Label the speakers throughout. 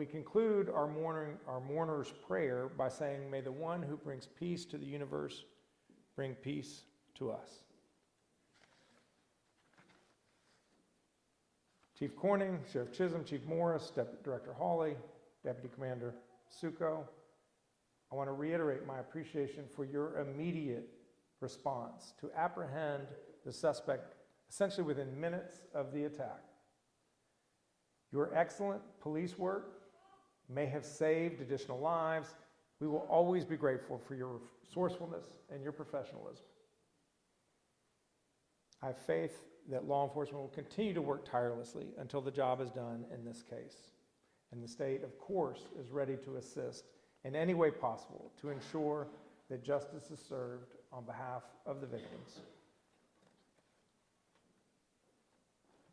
Speaker 1: we conclude our mourner's prayer by saying, may the one who brings peace to the universe bring peace to us. Chief Corning, Sheriff Chisholm, Chief Morris, Deputy Director Hawley, Deputy Commander Succo, I want to reiterate my appreciation for your immediate response to apprehend the suspect essentially within minutes of the attack. Your excellent police work may have saved additional lives. We will always be grateful for your resourcefulness and your professionalism. I have faith that law enforcement will continue to work tirelessly until the job is done in this case. And the state, of course, is ready to assist in any way possible to ensure that justice is served on behalf of the victims.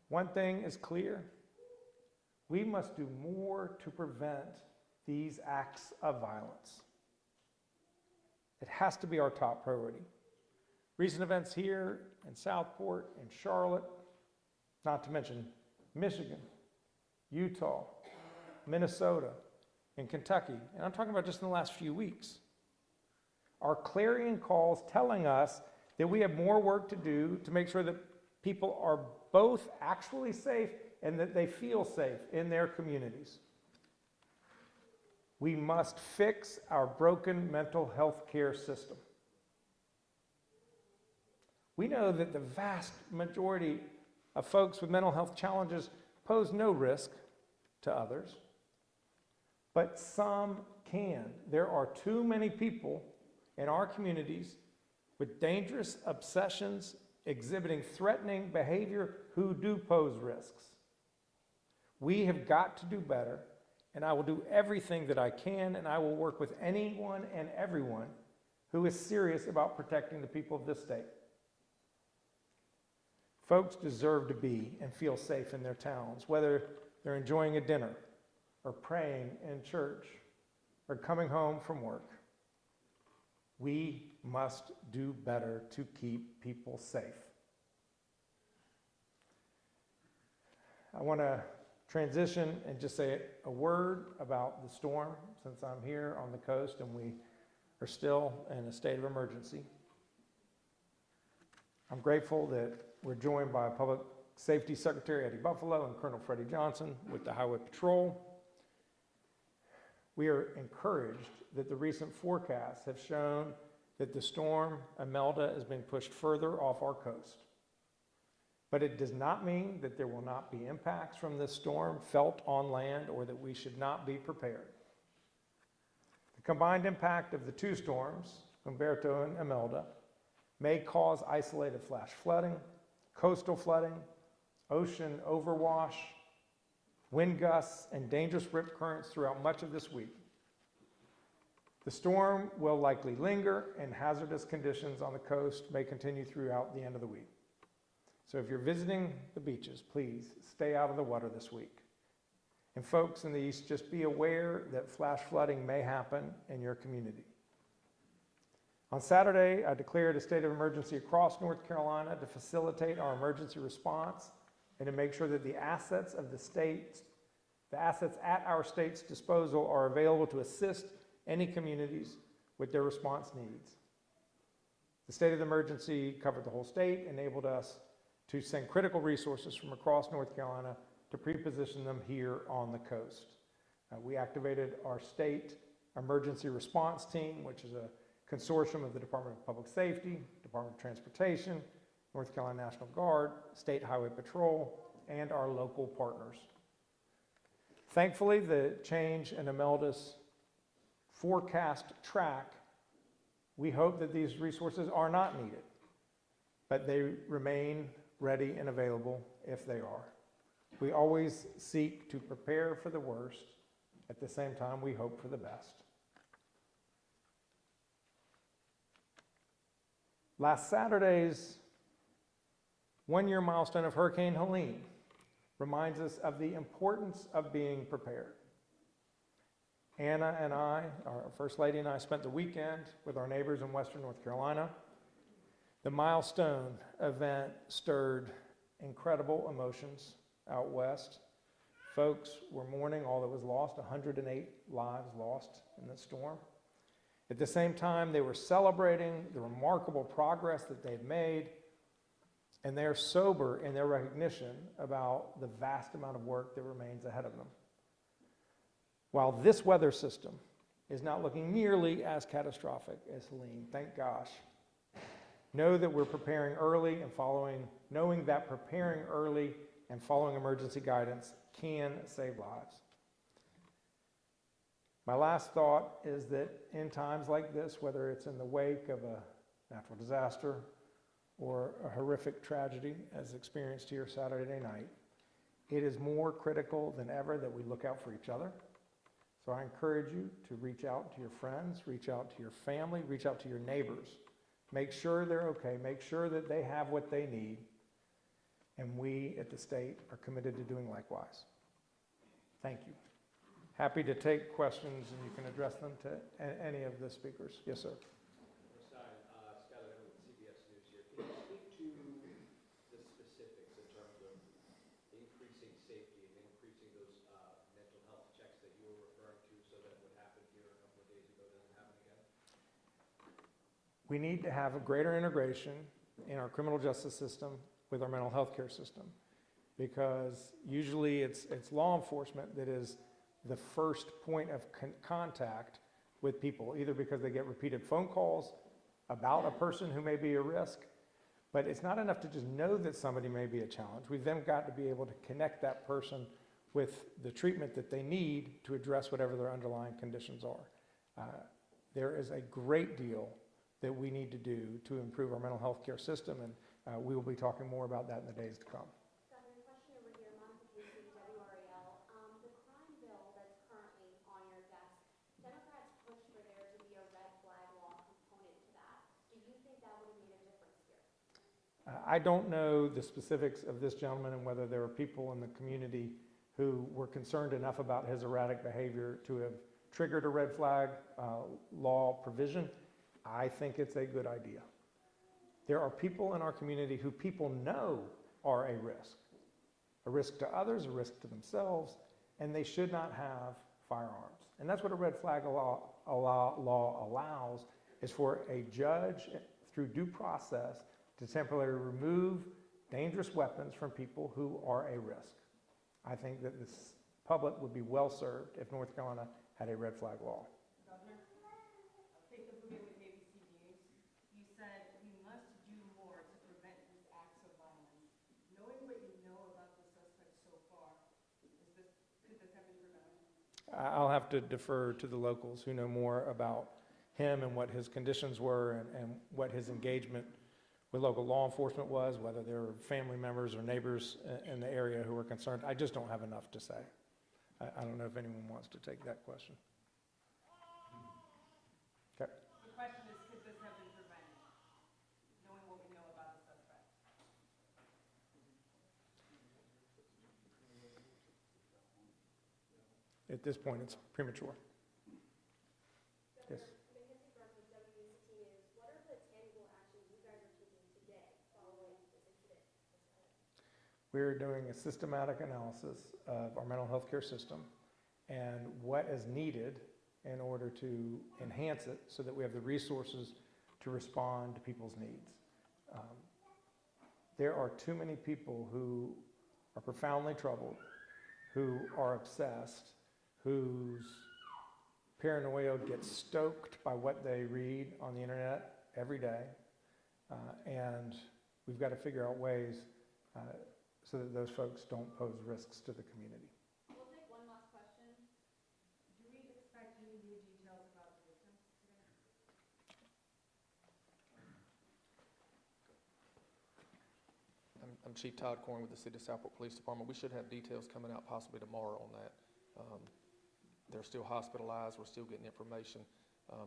Speaker 1: One thing is clear: we must do more to prevent these acts of violence. It has to be our top priority. Recent events here in Southport, in Charlotte, not to mention Michigan, Utah, Minnesota, and Kentucky, and I'm talking about just in the last few weeks, are clarion calls telling us that we have more work to do to make sure that people are both actually safe and that they feel safe in their communities. We must fix our broken mental health care system. We know that the vast majority of folks with mental health challenges pose no risk to others, but some can. There are too many people in our communities with dangerous obsessions exhibiting threatening behavior who do pose risks. We have got to do better, and I will do everything that I can, and I will work with anyone and everyone who is serious about protecting the people of this state. Folks deserve to be and feel safe in their towns, whether they're enjoying a dinner or praying in church or coming home from work. We must do better to keep people safe. I want to transition and just say a word about the storm, since I'm here on the coast and we are still in a state of emergency. I'm grateful that we're joined by Public Safety Secretary Eddie Buffalo and Colonel Freddie Johnson with the Highway Patrol. We are encouraged that the recent forecasts have shown that the storm Imelda is being pushed further off our coast. But it does not mean that there will not be impacts from this storm felt on land or that we should not be prepared. The combined impact of the two storms, Umberto and Imelda, may cause isolated flash flooding, coastal flooding, ocean overwash, wind gusts, and dangerous rip currents throughout much of this week. The storm will likely linger, and hazardous conditions on the coast may continue throughout the end of the week. So if you're visiting the beaches, please stay out of the water this week. And folks in the east, just be aware that flash flooding may happen in your community. On Saturday, I declared a state of emergency across North Carolina to facilitate our emergency response and to make sure that the assets of the state, the assets at our state's disposal are available to assist any communities with their response needs. The state of the emergency covered the whole state, enabled us to send critical resources from across North Carolina to pre-position them here on the coast. We activated our state emergency response team, which is a consortium of the Department of Public Safety, Department of Transportation, North Carolina National Guard, State Highway Patrol, and our local partners. Thankfully, the change in Imelda's forecast track, we hope that these resources are not needed, but they remain ready and available if they are. We always seek to prepare for the worst. At the same time, we hope for the best. Last Saturday's one-year milestone of Hurricane Helene reminds us of the importance of being prepared. Anna and I, our First Lady and I, spent the weekend with our neighbors in Western North Carolina. The milestone event stirred incredible emotions out west. folks were mourning all that was lost, 108 lives lost in the storm. At the same time, they were celebrating the remarkable progress that they've made, and they're sober in their recognition about the vast amount of work that remains ahead of them. While this weather system is not looking nearly as catastrophic as Helene, thank gosh, know that we're preparing early and knowing that preparing early and following emergency guidance can save lives. My last thought is that in times like this, whether it's in the wake of a natural disaster or a horrific tragedy as experienced here Saturday night, it is more critical than ever that we look out for each other. So I encourage you to reach out to your friends, reach out to your family, reach out to your neighbors. Make sure they're okay, make sure that they have what they need, and we at the state are committed to doing likewise. Thank you. Happy to take questions, and you can address them to any of the speakers. Yes, sir. We need to have a greater integration in our criminal justice system with our mental health care system, because usually it's law enforcement that is the first point of contact with people, either because they get repeated phone calls about a person who may be a risk, but it's not enough to just know that somebody may be a challenge. We've then got to be able to connect that person with the treatment that they need to address whatever their underlying conditions are. There is a great deal that we need to do to improve our mental health care system, and we will be talking more about that in the days to come.
Speaker 2: Governor, question over here, Monica Casey, WRAL. The crime bill that's currently on your desk, Democrats push for there to be a red flag law component to that. Do you think that would have made a difference here?
Speaker 1: I don't know the specifics of this gentleman and whether there are people in the community who were concerned enough about his erratic behavior to have triggered a red flag law provision. I think it's a good idea. There are people in our community who people know are a risk to others, a risk to themselves, and they should not have firearms. And that's what a red flag law allows, is for a judge, through due process, to temporarily remove dangerous weapons from people who are a risk. I think that this public would be well served if North Carolina had a red flag law. I'll have to defer to the locals who know more about him and what his conditions were and what his engagement with local law enforcement was, whether there were family members or neighbors in the area who were concerned. I just don't have enough to say. I don't know if anyone wants to take that question. Okay.
Speaker 3: The question is, could this have been prevented, knowing what we know about the suspect?
Speaker 1: At this point, it's premature. Yes.
Speaker 2: What are the tangible actions you guys are taking today following this incident?
Speaker 1: We're doing a systematic analysis of our mental health care system and what is needed in order to enhance it so that we have the resources to respond to people's needs. There are too many people who are profoundly troubled, who are obsessed, whose paranoia gets stoked by what they read on the internet every day, and we've got to figure out ways so that those folks don't pose risks to the community.
Speaker 2: We'll take one last question.
Speaker 3: Do we expect any new details about the victims today?
Speaker 4: I'm Chief Todd Corn with the City of Southport Police Department. We should have details coming out possibly tomorrow on that. They're still hospitalized. We're still getting information.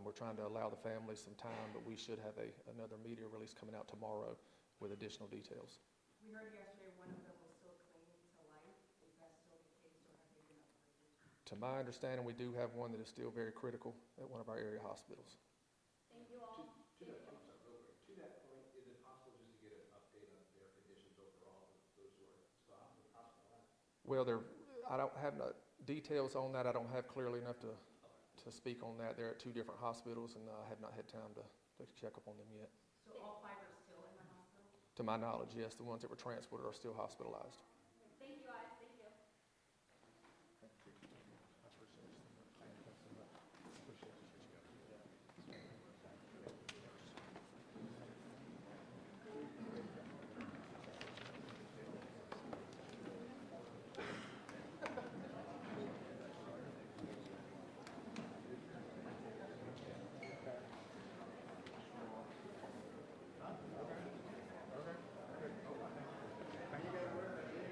Speaker 4: We're trying to allow the family some time, but we should have another media release coming out tomorrow with additional details.
Speaker 3: We heard yesterday one of them was still clinging to life. Is that still the case, or have they been upgraded?
Speaker 4: To my understanding, we do have one that is still very critical at one of our area hospitals.
Speaker 2: Thank you all.
Speaker 5: To that point, is it possible just to get an update on their conditions overall, those who are still hospitalized?
Speaker 4: Well, I don't have no details on that. I don't have clearly enough to speak on that. They're at two different hospitals, and I have not had time to check up on them yet.
Speaker 3: So all 5 are still in the hospital?
Speaker 4: To my knowledge, yes, the ones that were transported are still hospitalized.
Speaker 2: Thank you, guys, thank you.
Speaker 5: How you guys work?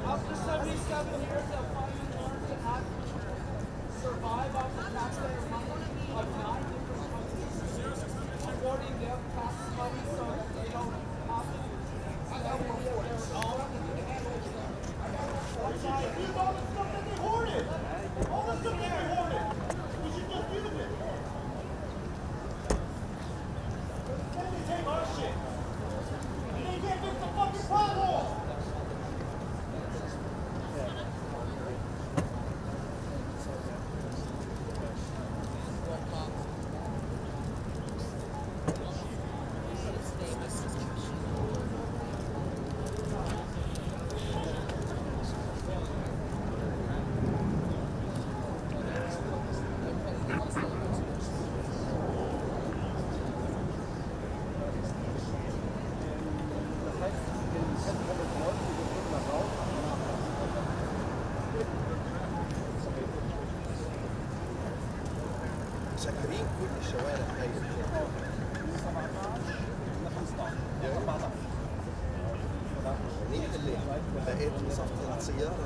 Speaker 6: After 77 years of finally learned to not survive off the taxpayer money of 9 different countries, supporting them tax money so that they don't have to sell any of their own. That's why use all the stuff that they hoarded. All the stuff that they hoarded. We should just use it. Let me take our shit. And they can't fix the fucking pothole.
Speaker 7: مسكرين كل الشوارع هاي الليل لقيت صفت السيارة